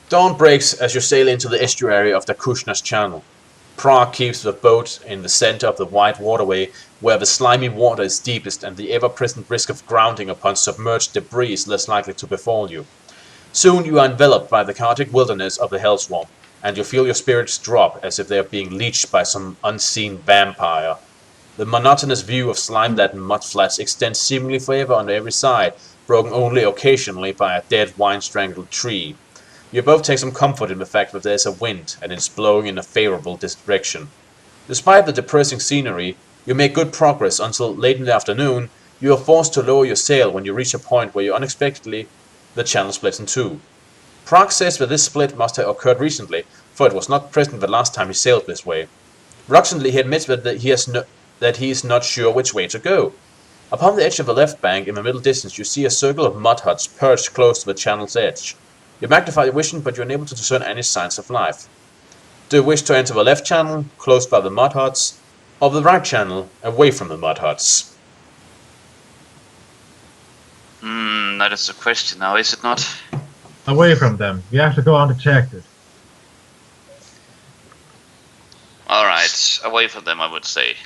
Dawn breaks as you sail into the estuary of the Kushner's Channel. Prague keeps the boat in the center of the wide waterway where the slimy water is deepest and the ever-present risk of grounding upon submerged debris is less likely to befall you. Soon you are enveloped by the chaotic wilderness of the Hellswamp, and you feel your spirits drop as if they are being leeched by some unseen vampire. The monotonous view of slime-laden mudflats extends seemingly forever on every side, broken only occasionally by a dead wine-strangled tree. You both take some comfort in the fact that there is a wind, and it's blowing in a favorable direction. Despite the depressing scenery, you make good progress until late in the afternoon. You are forced to lower your sail when you reach a point where unexpectedly the channel splits in two. Prague says that this split must have occurred recently, for it was not present the last time he sailed this way. Reluctantly, he admits that he is not sure which way to go. Upon the edge of the left bank, in the middle distance, you see a circle of mud huts perched close to the channel's edge. You magnify your vision, but you are unable to discern any signs of life. Do you wish to enter the left channel, close by the mud huts, or the right channel, away from the mud huts? That is the question now, is it not? Away from them. We have to go undetected. Alright, away from them, I would say.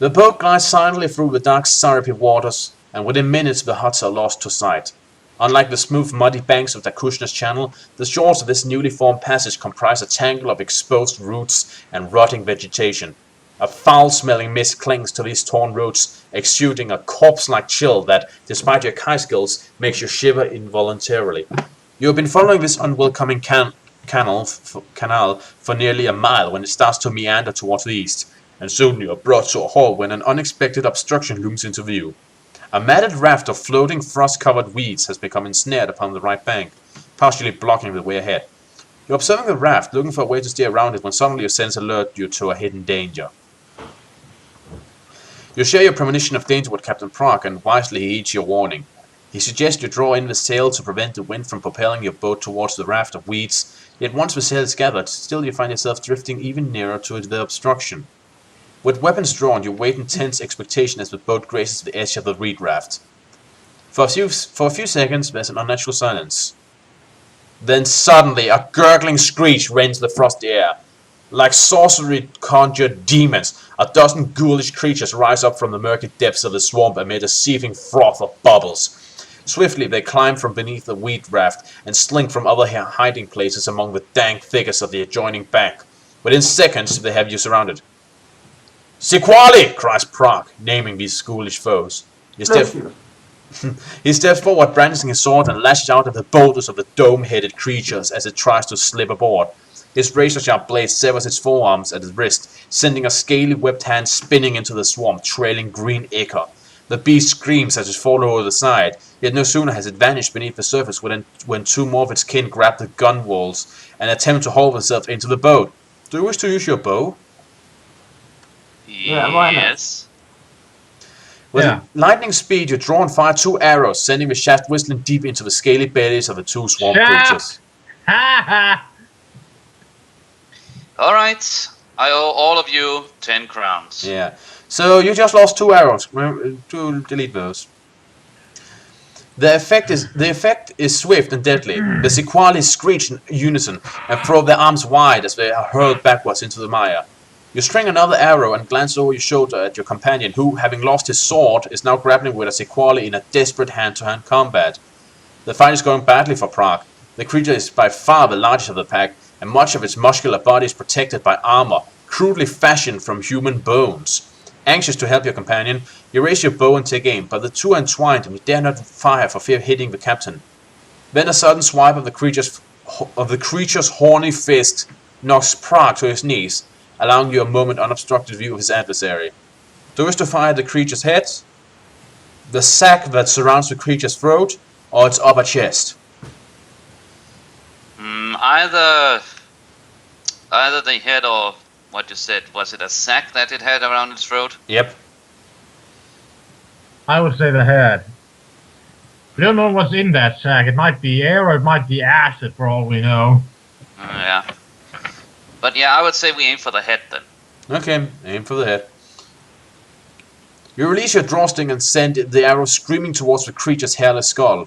The boat glides silently through the dark syrupy waters, and within minutes the huts are lost to sight. Unlike the smooth muddy banks of the Kushner's Channel, the shores of this newly formed passage comprise a tangle of exposed roots and rotting vegetation. A foul-smelling mist clings to these torn roots, exuding a corpse-like chill that, despite your kite skills, makes you shiver involuntarily. You have been following this unwelcoming canal for nearly a mile when it starts to meander towards the east, and soon you are brought to a halt when an unexpected obstruction looms into view. A matted raft of floating frost-covered weeds has become ensnared upon the right bank, partially blocking the way ahead. You're observing the raft, looking for a way to steer around it when suddenly your sense alerts you to a hidden danger. You share your premonition of danger with Captain Prague, and wisely he heeds your warning. He suggests you draw in the sail to prevent the wind from propelling your boat towards the raft of weeds, yet once the sail is gathered, still you find yourself drifting even nearer to the obstruction. With weapons drawn, you wait in tense expectation as the boat graces the edge of the reed raft. For a few seconds, there's an unnatural silence. Then suddenly, a gurgling screech rends the frosty air. Like sorcery-conjured demons, a dozen ghoulish creatures rise up from the murky depths of the swamp amid a seething froth of bubbles. Swiftly, they climb from beneath the weed raft and slink from other hiding places among the dank thickets of the adjoining bank. Within seconds, they have you surrounded. "Sequali!" cries Prague, naming these ghoulish foes. He steps forward, brandishing his sword, and lashes out at the boulders of the dome-headed creatures as it tries to slip aboard. His razor-sharp blade severs its forearms at his wrist, sending a scaly webbed hand spinning into the swamp, trailing green ichor. The beast screams as it falls over the side, yet no sooner has it vanished beneath the surface when two more of its kin grab the gunwales and attempt to haul themselves into the boat. Do you wish to use your bow? Yeah, why not? Yes. With lightning speed, you draw and fire two arrows, sending the shaft whistling deep into the scaly bellies of the two swamp creatures. Ha ha! Alright, I owe all of you 10 crowns. Yeah. So you just lost two arrows. To delete those. The effect is swift and deadly. The Sequali screech in unison and throw their arms wide as they are hurled backwards into the mire. You string another arrow and glance over your shoulder at your companion, who, having lost his sword, is now grappling with a Sequali in a desperate hand-to-hand combat. The fight is going badly for Prague. The creature is by far the largest of the pack, and much of its muscular body is protected by armor, crudely fashioned from human bones. Anxious to help your companion, you raise your bow and take aim, but the two are entwined and you dare not fire for fear of hitting the captain. Then a sudden swipe of the creature's horny fist knocks Prague to his knees, allowing you a moment unobstructed view of his adversary. Do you wish to fire at the creature's head, the sack that surrounds the creature's throat, or its upper chest? Either the head or what you said. Was it a sack that it had around its throat? Yep. I would say the head. We don't know what's in that sack. It might be air or it might be acid for all we know. Yeah. But yeah, I would say we aim for the head then. Okay, aim for the head. You release your drawstring and send the arrow screaming towards the creature's hairless skull.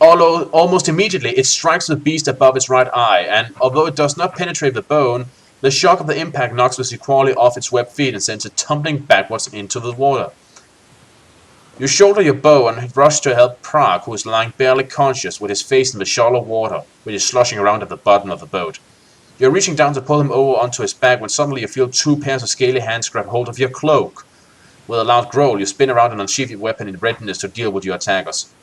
Although almost immediately it strikes the beast above its right eye, and although it does not penetrate the bone, the shock of the impact knocks the sequoia off its webbed feet and sends it tumbling backwards into the water. You shoulder your bow and rush to help Prague, who is lying barely conscious with his face in the shallow water, which is sloshing around at the bottom of the boat. You're reaching down to pull him over onto his back when suddenly you feel two pairs of scaly hands grab hold of your cloak. With a loud growl, you spin around and unsheath your weapon in readiness to deal with your attackers.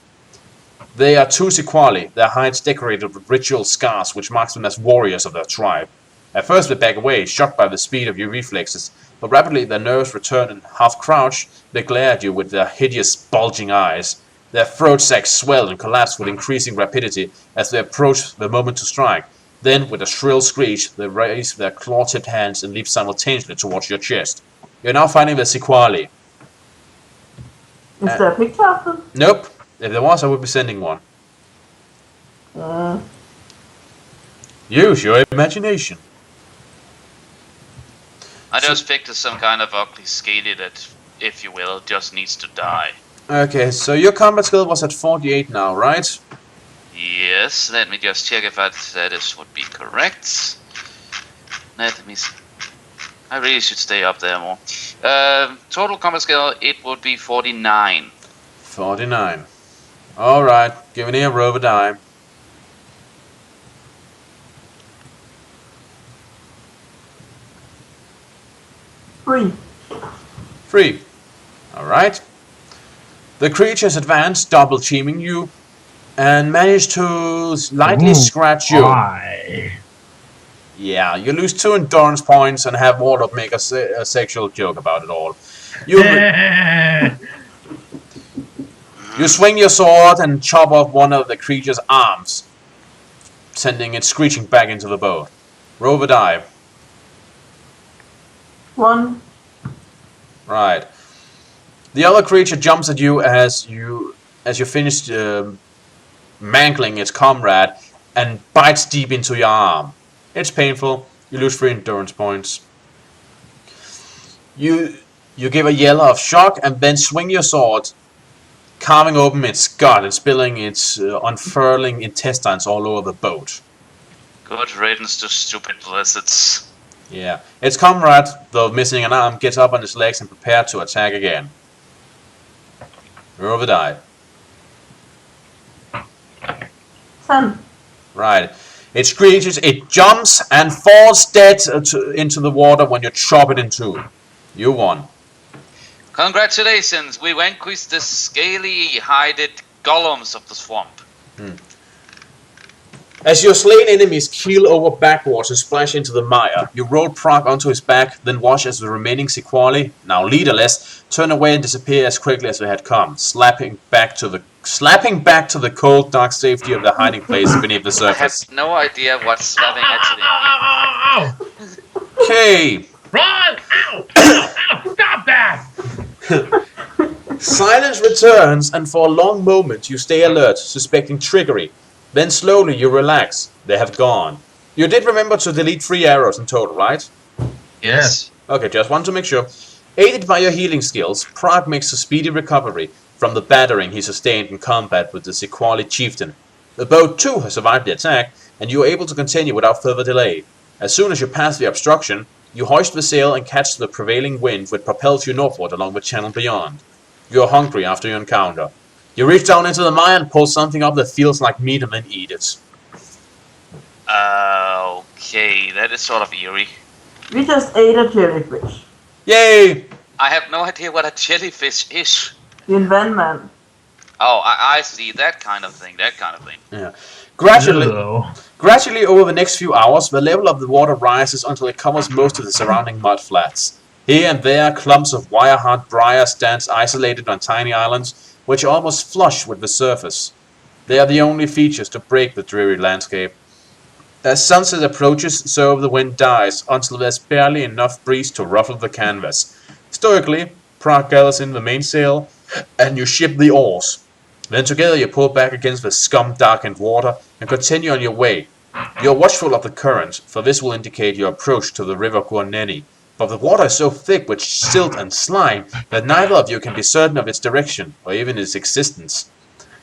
They are two sequali, their hides decorated with ritual scars which marks them as warriors of their tribe. At first they back away, shocked by the speed of your reflexes, but rapidly their nerves return and, half-crouched, they glare at you with their hideous, bulging eyes. Their throat sacs swell and collapse with increasing rapidity as they approach the moment to strike. Then, with a shrill screech, they raise their claw-tipped hands and leap simultaneously towards your chest. You're now fighting the sequali. Is there a picture of them? Nope. If there was, I would be sending one. Use your imagination. I just pictured some kind of ugly scaly that, if you will, just needs to die. Okay, so your combat skill was at 48 now, right? Yes, let me just check if that would be correct. Let me see. I really should stay up there more. Total combat skill, it would be 49. 49. Alright, give me a roll of a die. 3. 3. Alright. The creatures advance, double teaming you, and manage to lightly scratch you. Why? Yeah, you lose 2 endurance points and have Warlock make a sexual joke about it all. You swing your sword and chop off one of the creature's arms, sending it screeching back into the boat. Roll a die. 1. Right. The other creature jumps at you as you finish mangling its comrade and bites deep into your arm. It's painful. You lose 3 endurance points. You give a yell of shock and then swing your sword, carving open its gut and spilling its unfurling intestines all over the boat. Good riddance to stupid lizards. Yeah. Its comrade, though missing an arm, gets up on his legs and prepares to attack again. Roll the die. 10. Right. It screeches, it jumps and falls dead into the water when you chop it in 2. You won. Congratulations, we vanquished the scaly-hided golems of the swamp. As your slain enemies keel over backwards and splash into the mire, you roll Prague onto his back, then watch as the remaining sequali, now leaderless, turn away and disappear as quickly as they had come, slapping back to the cold, dark safety of the hiding place beneath the I surface. have no idea what slapping actually means. Okay. Run! Ow! Ow! Stop that! Silence returns, and for a long moment you stay alert, suspecting trickery. Then slowly you relax. They have gone. You did remember to delete 3 arrows in total, right? Yes. Okay, just want to make sure. Aided by your healing skills, Prague makes a speedy recovery from the battering he sustained in combat with the Sequali chieftain. The boat too has survived the attack, and you are able to continue without further delay. As soon as you pass the obstruction, you hoist the sail and catch the prevailing wind which propels you northward along the channel beyond. You are hungry after your encounter. You reach down into the mire and pull something up that feels like meat and then eat it. Okay, that is sort of eerie. We just ate a jellyfish. Yay! I have no idea what a jellyfish is. The invent man. Oh, I see, that kind of thing. Yeah. Gradually Ew. over the next few hours, the level of the water rises until it covers most of the surrounding mud flats. Here and there, clumps of wire-hard briar stands isolated on tiny islands, which are almost flush with the surface. They are the only features to break the dreary landscape. As sunset approaches, so the wind dies, until there's barely enough breeze to ruffle the canvas. Stoically, Prague gathers in the mainsail, and you ship the oars. Then together you pull back against the scum-darkened water and continue on your way. You are watchful of the current, for this will indicate your approach to the river Guarneni. But the water is so thick with silt and slime that neither of you can be certain of its direction, or even its existence.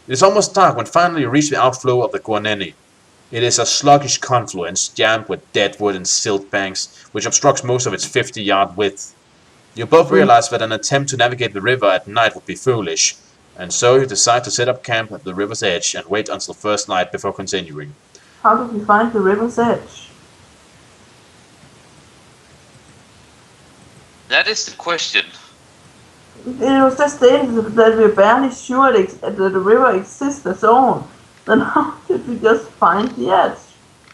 It is almost dark when finally you reach the outflow of the Guaneni. It is a sluggish confluence, jammed with deadwood and silt banks, which obstructs most of its 50-yard width. You both realize that an attempt to navigate the river at night would be foolish, and so you decide to set up camp at the river's edge and wait until first light before continuing. How do we find the river's edge? That is the question. It was just stated that we're barely sure that the river exists as own. Then how did we just find the edge?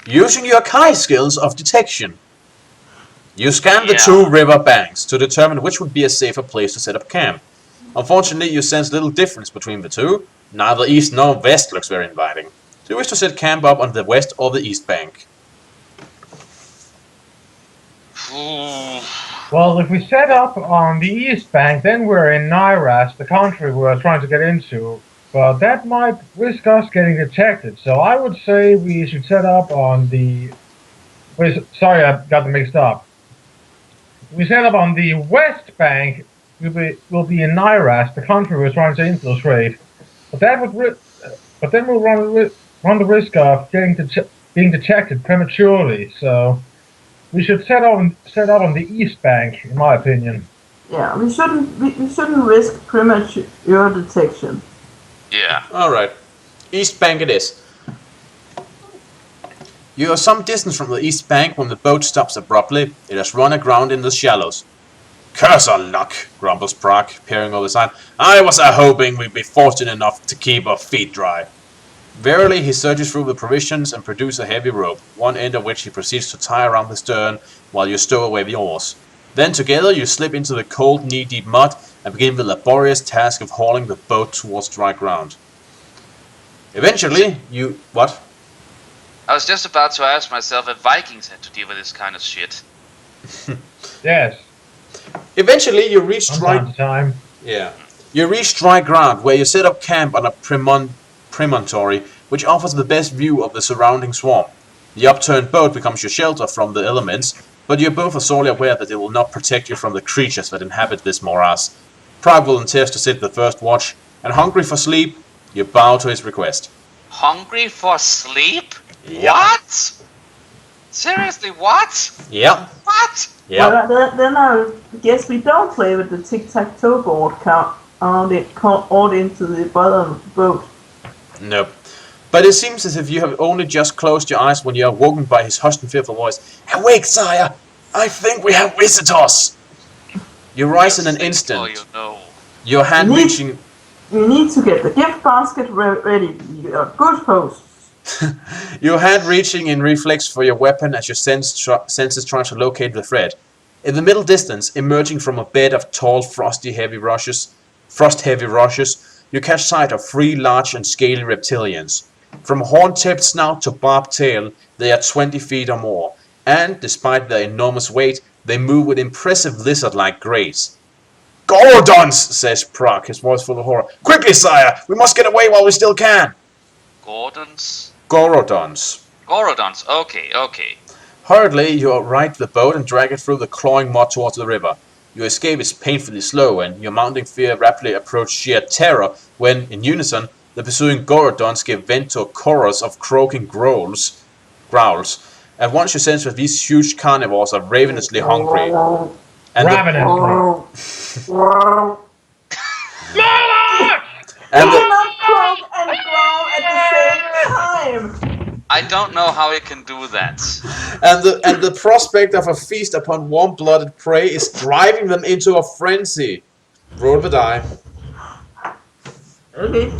Using your Kai skills of detection. You scan the Yeah. two river banks to determine which would be a safer place to set up camp. Unfortunately, you sense little difference between the two. Neither east nor west looks very inviting. Do you wish to set camp up on the west or the east bank? Ooh. Well, if we set up on the east bank, then we're in Nairas, the country we're trying to get into. But that might risk us getting detected. So I would say we should set up on the... Wait, sorry, I got them mixed up. If we set up on the west bank, we'll be in Nairas, the country we're trying to infiltrate. But that would... But then we'll run the risk of being detected prematurely. So we should set up on the east bank, in my opinion. Yeah, we shouldn't risk premature detection. Yeah. Alright. East bank it is. You are some distance from the east bank when the boat stops abruptly. It has run aground in the shallows. Curse our luck, grumbles Proc, peering over the side. I was hoping we'd be fortunate enough to keep our feet dry. Verily, he searches through the provisions and produces a heavy rope, one end of which he proceeds to tie around the stern while you stow away the oars. Then together you slip into the cold, knee-deep mud and begin the laborious task of hauling the boat towards dry ground. Eventually, you... What? I was just about to ask myself if Vikings had to deal with this kind of shit. Yes, Eventually, you reach from dry... time to time. Yeah. You reach dry ground where you set up camp on a promontory which offers the best view of the surrounding swamp. The upturned boat becomes your shelter from the elements, but you both are sorely aware that it will not protect you from the creatures that inhabit this morass. Prague volunteers to sit the first watch, and hungry for sleep, you bow to his request. Hungry for sleep? Yep. What? Seriously, what? Yep. What? Yep. Well, then I guess we don't play with the tic-tac-toe board count out into the bottom boat. Nope. But it seems as if you have only just closed your eyes when you are woken by his hushed and fearful voice. Awake, sire! I think we have visitors! You rise in an instant, Oh, you know. your hand Neat. reaching... We need to get the gift basket ready. We are good hosts. Your hand reaching in reflex for your weapon as your senses try to locate the thread. In the middle distance, emerging from a bed of tall, frost-heavy rushes, you catch sight of 3 large and scaly reptilians. From horn-tipped snout to barbed tail, they are 20 feet or more, and, despite their enormous weight, they move with impressive lizard-like grace. "Gorodons!" says Proc, his voice full of horror. "Quickly, sire! We must get away while we still can!" Gordons? Gorodons. Gorodons, okay. Hurriedly, you right the boat and drag it through the clawing mud towards the river. Your escape is painfully slow, and your mounting fear rapidly approaches sheer terror when, in unison, the pursuing Gorodons give vent to a chorus of croaking growls. At once you sense that these huge carnivores are ravenously hungry. And the, Ravenously. and We the, cannot croak and growl at the same time. I don't know how it can do that. and the prospect of a feast upon warm-blooded prey is driving them into a frenzy. Roll the die. Okay.